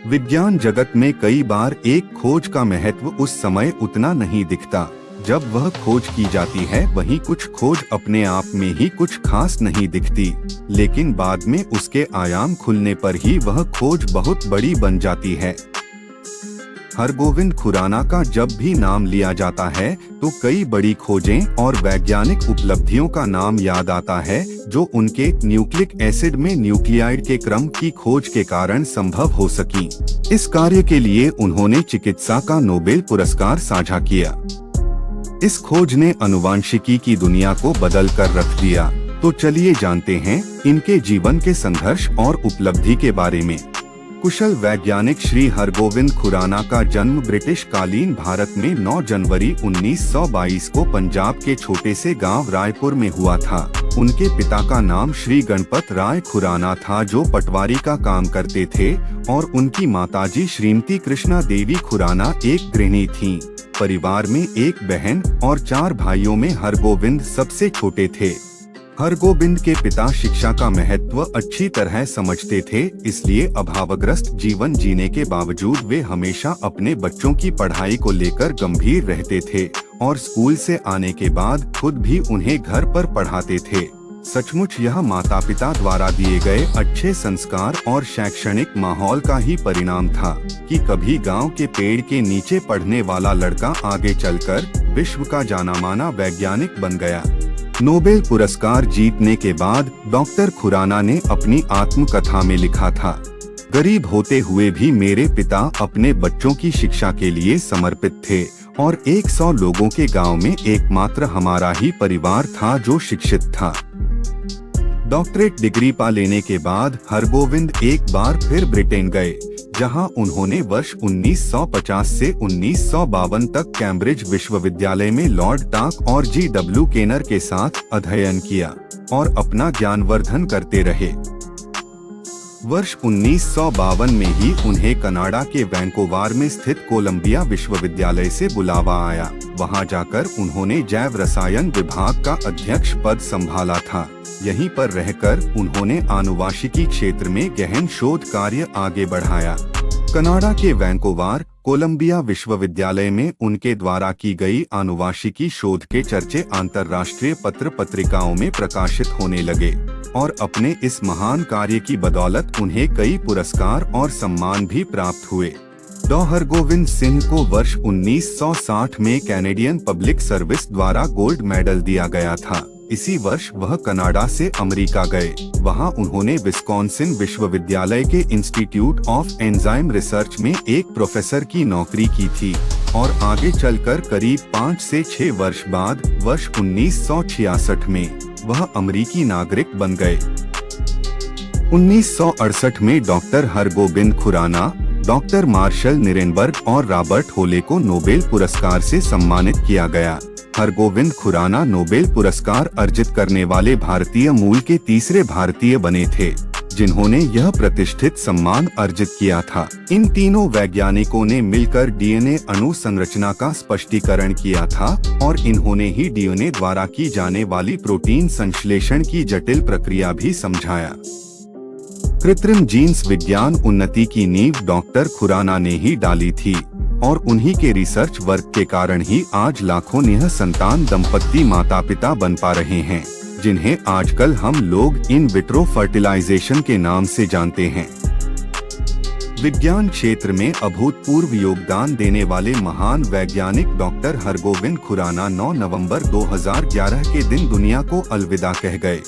विज्ञान जगत में कई बार एक खोज का महत्व उस समय उतना नहीं दिखता जब वह खोज की जाती है। वहीं कुछ खोज अपने आप में ही कुछ खास नहीं दिखती, लेकिन बाद में उसके आयाम खुलने पर ही वह खोज बहुत बड़ी बन जाती है। हरगोविंद खुराना का जब भी नाम लिया जाता है तो कई बड़ी खोजें और वैज्ञानिक उपलब्धियों का नाम याद आता है, जो उनके न्यूक्लिक एसिड में न्यूक्लियाइड के क्रम की खोज के कारण संभव हो सकी। इस कार्य के लिए उन्होंने चिकित्सा का नोबेल पुरस्कार साझा किया। इस खोज ने आनुवांशिकी की दुनिया को बदल कर रख दिया। तो चलिए जानते हैं इनके जीवन के संघर्ष और उपलब्धि के बारे में। कुशल वैज्ञानिक श्री हरगोविंद खुराना का जन्म ब्रिटिश कालीन भारत में 9 जनवरी 1922 को पंजाब के छोटे से गांव रायपुर में हुआ था। उनके पिता का नाम श्री गणपत राय खुराना था, जो पटवारी का काम करते थे, और उनकी माताजी श्रीमती कृष्णा देवी खुराना एक गृहिणी थीं। परिवार में एक बहन और 4 भाइयों में हरगोविंद सबसे छोटे थे। हरगोविंद के पिता शिक्षा का महत्व अच्छी तरह समझते थे, इसलिए अभावग्रस्त जीवन जीने के बावजूद वे हमेशा अपने बच्चों की पढ़ाई को लेकर गंभीर रहते थे और स्कूल से आने के बाद खुद भी उन्हें घर पर पढ़ाते थे। सचमुच यह माता पिता द्वारा दिए गए अच्छे संस्कार और शैक्षणिक माहौल का ही परिणाम था कि कभी गांव के पेड़ के नीचे पढ़ने वाला लड़का आगे चलकर विश्व का जाना-माना वैज्ञानिक बन गया। नोबेल पुरस्कार जीतने के बाद डॉक्टर खुराना ने अपनी आत्मकथा में लिखा था, गरीब होते हुए भी मेरे पिता अपने बच्चों की शिक्षा के लिए समर्पित थे और 100 लोगों के गांव में एकमात्र हमारा ही परिवार था जो शिक्षित था। डॉक्टरेट डिग्री पा लेने के बाद हरगोविंद एक बार फिर ब्रिटेन गए, जहां उन्होंने वर्ष 1950 से 1952 तक कैम्ब्रिज विश्वविद्यालय में लॉर्ड टाक और G.W. केनर के साथ अध्ययन किया और अपना ज्ञानवर्धन करते रहे। वर्ष 1952 में ही उन्हें कनाडा के वैंकोवर में स्थित कोलंबिया विश्वविद्यालय से बुलावा आया। वहां जाकर उन्होंने जैव रसायन विभाग का अध्यक्ष पद संभाला था। यहीं पर रहकर उन्होंने आनुवांशिकी क्षेत्र में गहन शोध कार्य आगे बढ़ाया। कनाडा के वैंकोवर कोलंबिया विश्वविद्यालय में उनके द्वारा की गई आनुवांशिकी शोध के चर्चे अंतर्राष्ट्रीय पत्र पत्रिकाओं में प्रकाशित होने लगे और अपने इस महान कार्य की बदौलत उन्हें कई पुरस्कार और सम्मान भी प्राप्त हुए। डॉ. हरगोविंद सिंह को वर्ष 1960 में कैनेडियन पब्लिक सर्विस द्वारा गोल्ड मेडल दिया गया था। इसी वर्ष वह कनाडा से अमेरिका गए। वहां उन्होंने विस्कॉन्सिन विश्वविद्यालय के इंस्टीट्यूट ऑफ एंजाइम रिसर्च में एक प्रोफेसर की नौकरी की थी और आगे चलकर करीब 5 से 6 वर्ष बाद वर्ष 1966 में वह अमेरिकी नागरिक बन गए। 1968 में doctor Hargobind Khorana, doctor Marshall Nirenberg और रॉबर्ट होले को नोबेल पुरस्कार से सम्मानित किया गया। हरगोविंद खुराना नोबेल पुरस्कार अर्जित करने वाले भारतीय मूल के तीसरे भारतीय बने थे, जिन्होंने यह प्रतिष्ठित सम्मान अर्जित किया था। इन तीनों वैज्ञानिकों ने मिलकर डीएनए अणु संरचना का स्पष्टीकरण किया था और इन्होंने ही डीएनए द्वारा की जाने वाली प्रोटीन संश्लेषण की जटिल प्रक्रिया भी समझाया। कृत्रिम जीन्स विज्ञान उन्नति की नींव डॉक्टर खुराना ने ही डाली थी और उन्हीं के रिसर्च वर्क के कारण ही आज लाखों निः संतान दंपत्ति माता पिता बन पा रहे हैं, जिन्हें आजकल हम लोग इन विट्रो फर्टिलाइजेशन के नाम से जानते हैं। विज्ञान क्षेत्र में अभूतपूर्व योगदान देने वाले महान वैज्ञानिक डॉक्टर हरगोविंद खुराना 9 नवंबर 2011 के दिन दुनिया को अलविदा कह गए।